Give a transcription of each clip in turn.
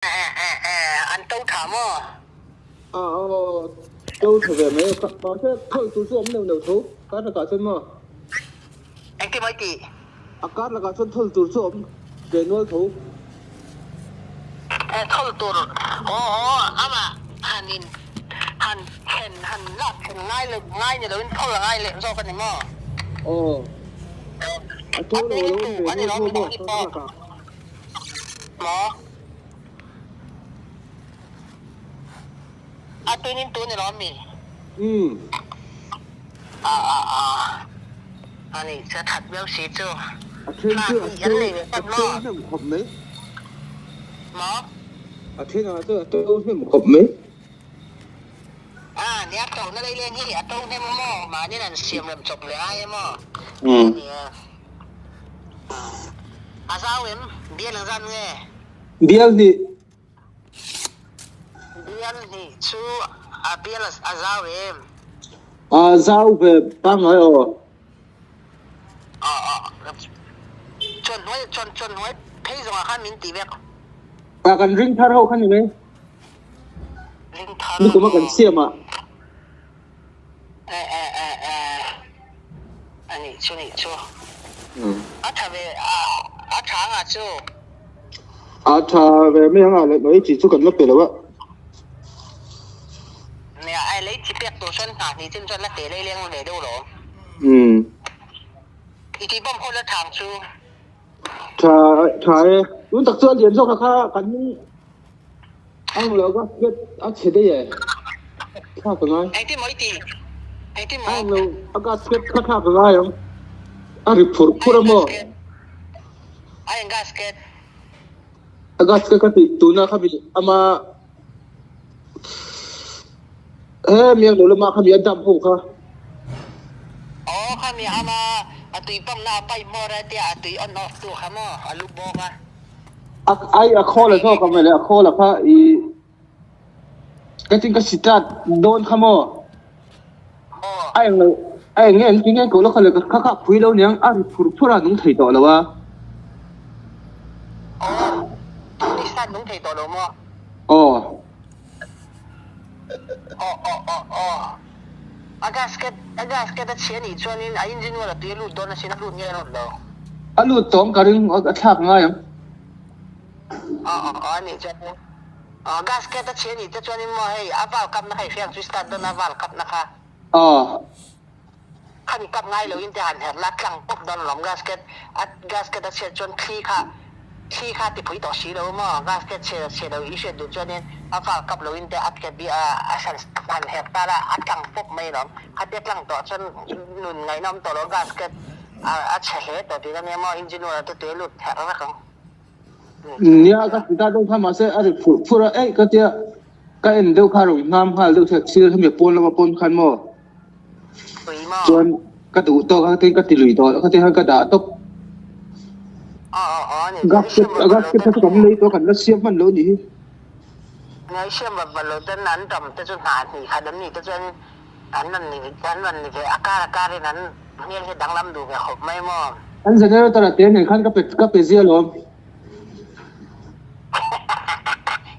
anh Tú thảm à? đâu thử về mấy có thế thôi chú xuống đều đều thú cát là cả chân mà Anh cái mấy tỷ? cát là cả chân thôi chú xuống về nuôi thú Thôi tụi ama han lắc ngay như đấy thôi là ngay liền do cái này mà tôi đâu đâu về nuôi thú mà tôi là cả mà tôi nên tôi này làm gì anh ấy sẽ thật béo xí chưa trên chưa tôi thêm một hộp mấy mà trên là tôi thêm một hộp mấy nè cậu nó đây lên như vậy tôi thêm mò mà như là xiêm làm chọc lại ai mà sao em điên là dân nghe điên thì chú điên là sao em giao về ba nói chuẩn nói thấy rằng là khăn mình tỉ việc cần ring thar hậu khăn gì mấy linh thar nhưng cũng mà cần xiêm anh ấy chú thà về tháng chú thà về mấy hàng lại mấy chỉ chú cần lấp về đâu ạ nè ai lấy chỉ biết tổ xuân hả thì trên xuân là để lấy liên để đâu rồi thì bomคนละทางchú thà luôn tập trung liên tục khá cần anh lâu quá biết chết đấy vậy khá phải ngay anh mấy tỷ anh lâu aga skip khá phải ngay không report mà anh gasket aga skip cái tụi nó khá bị ama miếng đồ mà khá bị ăn đậm phụ khá khá bị ama tụi bom na bay mò ra thì tụi ăn nó tụi khá mà lục bò cả ai khó là sao không phải là khó là khá cái tiếng cái start đồn khá mà ai nghe cổ nó khá là khá quý lâu nhá phụ ra đúng thầy tỏ là ba đi sát đúng thầy tỏ đâu mà gasket đã chia ni cho nên anh engineer là tụi lụt đó là xin lụt nghe lụt đâu lụt tóm cả đừng thạc ngay anh ấy cho nên gasket đã chia ni cho nên mà hey vào cặp nó hay phiền chú start đó nó vào cặp nó kha khăn cặp ngay rồi in tiền hẹn lát lăng bốc đó là gasket đã chia cho khi khá thì phải tỏ xí đâu mà gasket chia đâu ý chuyện được cho nên vào cặp rồi in tiền cái bị sản hẹn hẹn ta là lăng bốc mấy lắm biết lăng tỏ cho nụn ngày năm tỏ đó gasket chia hết tỏ thì cái này mà engineer là tôi lụt hẹn đó không nia các kita đâu tham mà sẽ phụ ra cái tia cái em đâu khai rồi nam khai đâu thật xưa tham nhập pôn là pôn khai mò chuan cái tụ to cái lùi to cái hai cái đã tốc gác cái tấm lấy to cần nó xiêm phần lớn gì ngay xiêm và lớn tên nắn trầm tên chuan hạt thì khai đấm thì tên chuan anh lần thì cái đi nắn nghe thì đáng lắm đủ về hộp mấy mò anh giờ này ta là tiền này khăn cái bề riêng rồi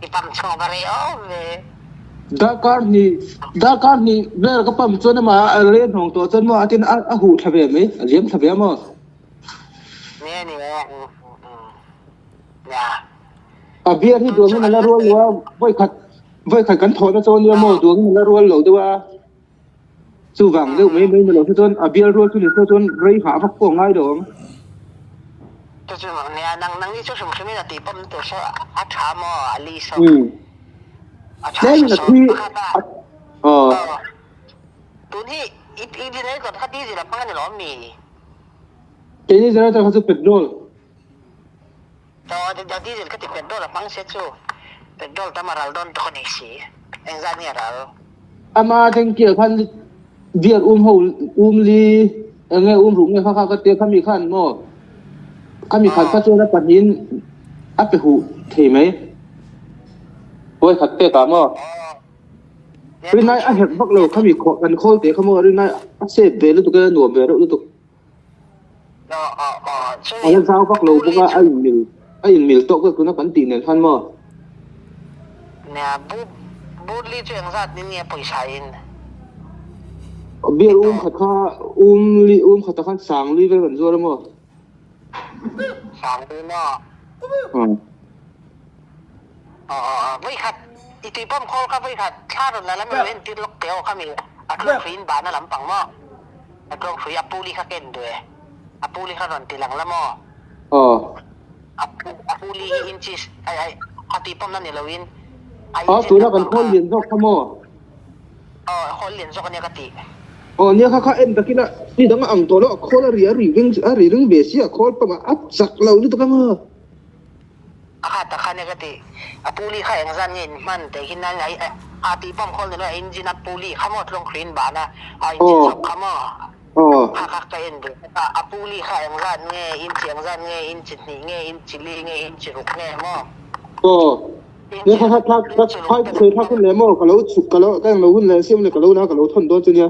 ipamchong bareo về Dakar ni về cái pam chuan mà lên hồng to chân mà tin hủ thà về mấy liếm thà về mà nè bia thì đường mình là ruộng luôn với khát cắn thổi nó cho nhiều màu đường mình là ruộng lẩu tôi su vàng đâu mấy lẩu cho bia ruộng cho nên cho rây phá phát của ngay được cho nè năng đi cho chúng mình là tỷ bom tổ số chả mà ali số đấy là khi tụi hi ít đi đấy còn khách đi gì là bằng cái lỗ mì cái này ra ta phải petrol đó đi gì cái petrol là bằng xe chú petrol ta mà ra đón tôi này xí anh ra nhà ra ama thằng kia khăn việc hậu ly nghe rụng nghe khá cái tiếng khăn bị khăn mà khăn bị khăn phát cho nó bật in ápไปหูthì mấy ôi thật tệ cả mà bên này anh hiện bắt đầu khăn bị gần khôi thế không mà bên này xếp về lúc cái nổ về lúc tục anh sao bắt đầu cũng anh mil to cái nó bắn tiền này khăn mà เนี่ยบูลีช่วยยังสัตว์นี่เนี่ยปุ๋ยใช้ เบียร์ขัดข้าลีขัดตะขันสางลีไปเหมือนซัวแล้วมั้งสามปีเนาะไม่ขัดอีตีป้อมโคก็ไม่ขัดชาตินั้นแล้วไม่เห็นติดล็อกเตียวเขามีอัดลงฟีนบานนั่นลำปังมั้งอัดลงฟีอัปูลีเขาเก่งด้วยอัปูลีเขาหล่นตีหลังแล้วมั้งอัปูลีอินชิสไอตีป้อมนั่นเนี่ยเราวินตัวนั้นกันคนเรียนซอกขโมยคนเรียนซอกเนี่ยกติเนี่ยข้าเอ็นตะกี้ละนี่ต้องอ่ำตัวแล้วคนละเรียรีวิ่งเบสคนประมาณอัพสักเรานี่ตัวกันมั้งแต่ข้าเนี่ยกติปูลีข้าอย่างนั้นเงินมันแต่ที่นั่นไอตีป้อมคนเนี่ยอินจินัดปูลีข้ามอดลงคลีนบานะไอจินซอกข้ามอข้าใจเอ็นด้วยปูลีข้าอย่างนั้นเงี้ยอินเสียงนั้นเงี้ยอินจิตนี่เงี้ยอินจิลีเงี้ยอินจิรุกเงี้ยมั้งเนี่ยถ้าเคยถ้าคุณเลี้ยงมั้งก็เราฉุกก็เราก็เราคุณเลี้ยงเสียมเลยก็เรานะก็เราทนตัวจุเนี่ย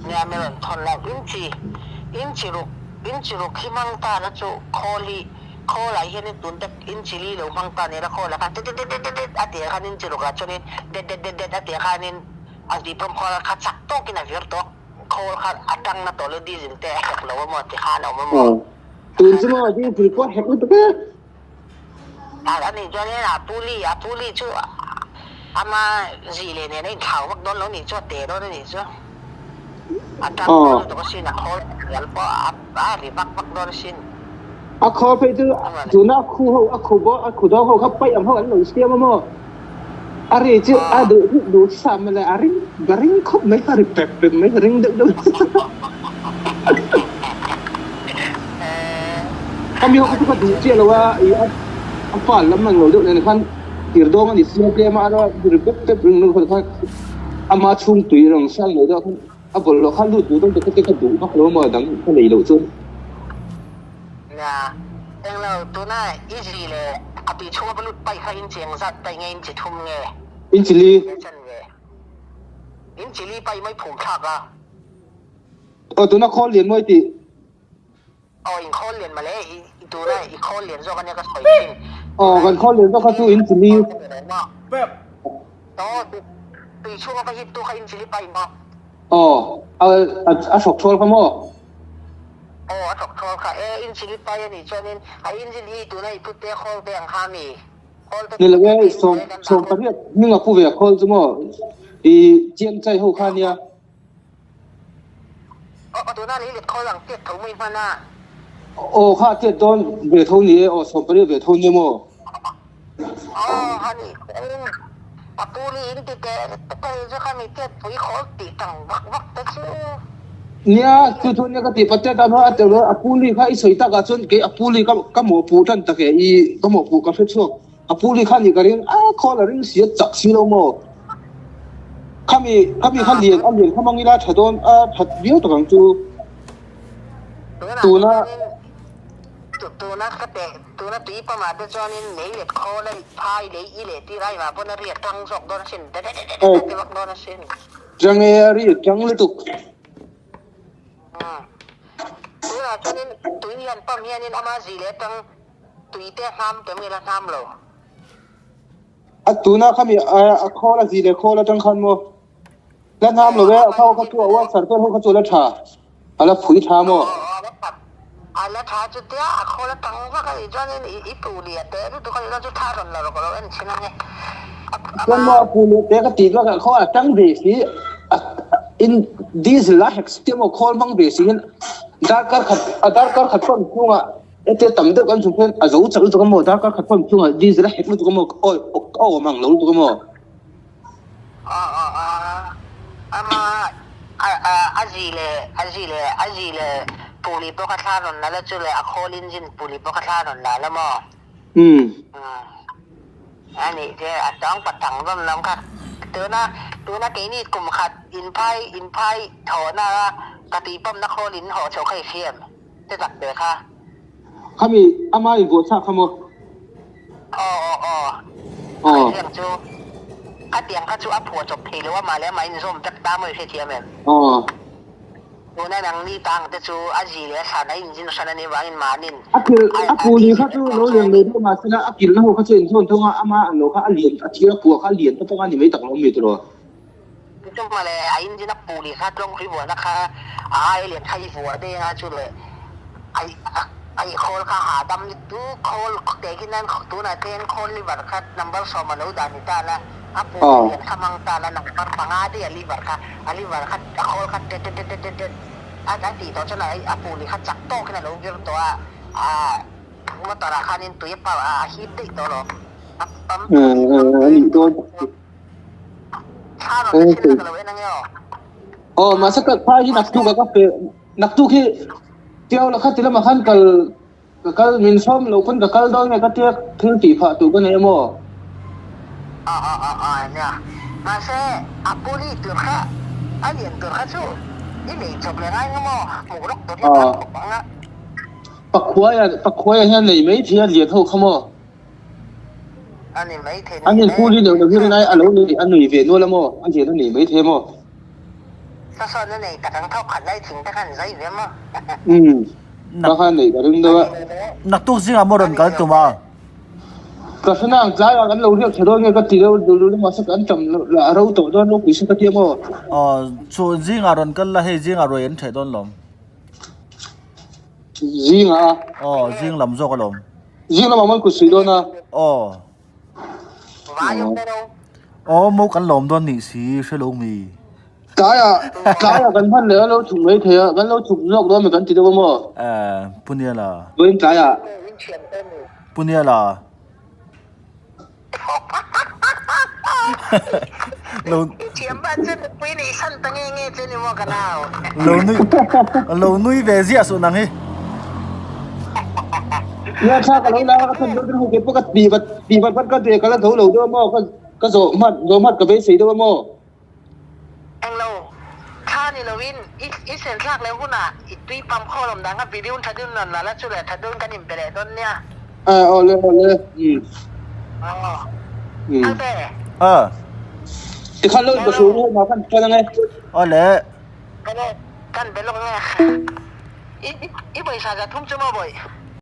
เนี่ยไม่หล่นทนแล้วอินจิรุกที่มังตาแล้วจู่คอไหลเห็นในตุนแต่อินจิลีหรือมังตาเนี่ยแล้วคอแล้วกันเด็ดอันเดียกันอินจิรุกอ่ะจนนี้เด็ดอันเดียกันอินอันที่ผมคอแล้วขัดสักโต๊ะกินอะไรตัวคอขัดอัดดังนะตัวเลยดีจริงแต่แหกเราว่าหมดที่ข้าเราไม่หมดตุนจะมาที่ถือว่าแหกมันตัวอันนี้จนนี้ปูลีจู่อามาจีเลยเนี่ยในข่าววักโดนแล้วนี่จู่เตะโดนนี่จู่อาจารย์ตัวสินะเขาเดี๋ยวพอรีบักโดนสินขอไปดูน่าคู่เขาคู่ดาวเขาไปอันเขาอันหนุ่มเสียมั้งอะไรจู่ดูซ้ำเลยอะไรบริ้งคบไม่อะไรแปลกไม่บริ้งเด็กเขามีเขาดูเจ้าเลยว่าฟ้าแล้วมันเราดูเนี่ยคันตีร์ดองอันนี้เสียเปรียบมาแล้วดูเป๊ะๆนึกว่าอามาชุ่มตุยรองเสียงเราดูบอกเราขันดูต้องจะก็ดูเขาเรามาดังเขาเลยเราจุ่มเนี่ยเองเราตัวน่าอินจิลีเลยอภิชัวบรรลุไปข้าอินเจียงสัตไปไงอินจิทุ่มไงอินจิลีไปไม่ผูกขาดอ่ะตัวน่าข้อเรียนไม่ตีอีกข้อเรียนมาเลยตัวน่าอีกข้อเรียนโซ่กันเนี่ยก็สวยจริงกันข้อเรียนก็เขาสู้อินจิลีแบบปีช่วงไปฮิตตัวข้าอินจิลีไปมั้งสกโชว์เขามั้งสกโชว์ค่ะอินจิลีไปนี่จนอินจิลีตัวน่าพุทธเจ้าเบียงฮามีนี่แหละเว้ยส่งประเทศนี่ก็ผู้เวียคนจุ่มเจียนใจหัวขาเนี่ยตัวน่านี้เล็กเขาหลังเจ็ดถุงไม่พันน่ะข้าเจ็ดตอนเบียทงนี้ส่งประเทศเบียทงนี่มั้งฮันนี่ปูลีนี่ติดแต่จะข้ามีเจ็ดปุ๋ยขอติดตั้งวักแต่ชื่อเนี่ยคือทุนเนี่ยก็ติดประเทศตามว่าแต่ว่าปูลีข้าอีสวยตากาจนเกี่ยปูลีก็หมอปูท่านตะเกียก็หมอปูกับเพื่อนช่วงปูลีข้านี่ก็เรื่องขอละเรื่องเสียจักสีเรามั้งข้ามีข้าเรียนข้ามังมีลาถัดโดนถัดเบี้ยวตัวกันจูตัวน่ะก็แต่ตัวน่ะตีประมาณเดือนจอนี่เหนื่อยคอเลยพายเลยอีเล่ที่ไรมาบนเรียกตั้งสองโดนเส้นเด็ดวักโดนเส้นจังเอรีจังเลยตุกตัวน่ะจอนี่ตัวยันปั๊มยันนี่อามาจีเล่ตั้งตัวอีเตะห้ามเต็มเลยละห้ามเลยตัวน่ะข้ามีคอละจีเล่คอละจังคันมั้งแล้วห้ามเลยเว้ยเขาตัวว่าสัตว์เขาตัวละชาอะไรผุยชามั้งแล้วท้าจุดเดียวเขาละตั้งว่าก็อีจอนี่อีปูเลียแต่รู้ตัวเขาเราจะท้าตอนเราก็เราเอ็นชินะไงแล้วมาปูเลียแต่ก็ติดว่าเขาตั้งเบสีอินดีสลาเฮกสเตียมคอลบังเบสีดาร์การขัดต้นพุ่งอ่ะเต่ต่ำเด็กกันสุดเป็นอาจจะอุจจาระตัวก็มั่วดาร์การขัดต้นพุ่งอ่ะดีสลาเฮกตัวก็มั่วมั่งเราตัวก็มั่วมาอาจีเลยปูริปกัทานนแล้วจุเลยอโคลินจินปูริปกัทานนแล้วมั้งอันนี้เจ้าต้องปัดถังร่มน้ำค่ะตัวน่ะเกนี่กลุ่มขัดอินไพ่ถอน่ะกติป้อมนครลินหอเฉาไข่เขี้ยมจะจับเดี๋ยวค่ะเขามีอามาอีกบัวชาเขามั้งเทียมจูข้าเตียงข้าจูอัพหัวจบเพลหรือว่ามาแล้วไหมนิส้มจักตามมือเทียมเอง Una nang ni tang te chu aji le sa na injin sa na ni wangin manin. Aku ni kha tu lo yang le ma sina akil na ho kha chen thon thonga ama ano kha alien athira pu kha alien to nga ni mai tak lo mi tro Chu ma le a injin na pu li kha tlong ri bo na kha a le thai bo de nga chu le ai khol kha ha dam ni tu khol te kin nan tu na ten khol li bar kha number so ma lo da ni ta la apu le khamang ta la number panga de li bar kha ali bar kha khol kha teอาตีตอนฉันไอ้อาปูนี่ขัดจักโต้ขึ้นมาลงเยอะตัวว่าตอนราคานี่ตัวยี่เปล่าฮิตได้ตัวหรอนี่ตัวถ้าเราไม่ใช่เราเว้ยนั่งย่อมาสักพายนักตุกก็เป็นนักตุกที่เที่ยวแล้วคัดที่ละมาขันกัลมินซ้อมเราคนกับกัลดอยเนี่ยก็เที่ยวถึงตีผ่าตุกันเนี่ยมั้งเนี่ยมาเซ่อาปูนี่ตัวข้าอันเดียนตัวข้าชูนี่เลยจบเลยง่ายมั้งหมูรกตัวที่มันปังอ่ะปักขวายเนี่ยไหนไม่เที่ยวเหรียญเท่าเขามั้งอันนี้ไม่เท่อันนี้พูดที่เดี๋ยวพี่นายอันนู้นอันหนุ่ยเวียนนู่นละมั้งอันเดียนนี่ไม่เท่มั้งถ้าซ้อนนั่นเองแต่ทั้งเท่าขันได้ถึงแต่ขันใจเวียนมั้งถ้าขันนี่แต่ถึงตัวนักตุกซิงอ่ะมรดกันตัวมาก็สนั่งใจกันเราเรียกเฉลี่ยเนี่ยก็ตีเราดูมาสักอันจำละเราตัวด้านลูกวิศวกรรมส่วนซิงอ่ะรอนกันละให้ซิงอ่ะรวยเอ็นใช้ต้นลมซิงซิงลำโซกันลมซิงแล้วมันก็สุดนะว่ายังไงเรามุกันลมตอนนี้สิใช่ลงมีกายกันพันเลยเราถูกไม่เทอะกันเราถูกนอกด้วยเหมือนกันตีตัวมั้งปุ่นเนี่ยล่ะเว้นกายปุ่นเนี่ยล่ะเราเทียมบ้านเจ้าปีนี้ฉันตั้งเงี้ยเจ้านี่มั่วกันเอาเรานุ้ยเวซีอ่ะสุนังเฮเนี่ยชากันแล้วก็ทำด้วยหูเก็บพวกปีบัดก็เด็กกันแล้วถูเราด้วยมั้งก็โซมัดกับเวซีด้วยมั้งเอ็งเราข้านี่เราวินอีเซนซากแล้วคุณอ่ะอีตุ้ยปั๊มข้อลมดังกับวิดีโอทัดดุนนั่นแล้วช่วยทัดดุนกันอิ่มไปเลยต้นเนี่ยเลยตั้งแต่ที่เขาเลิกประชุมให้มากันเป็นยังไงเลยกันไปลงไงอีบริษัทจะทุ่มจะมาบ่อย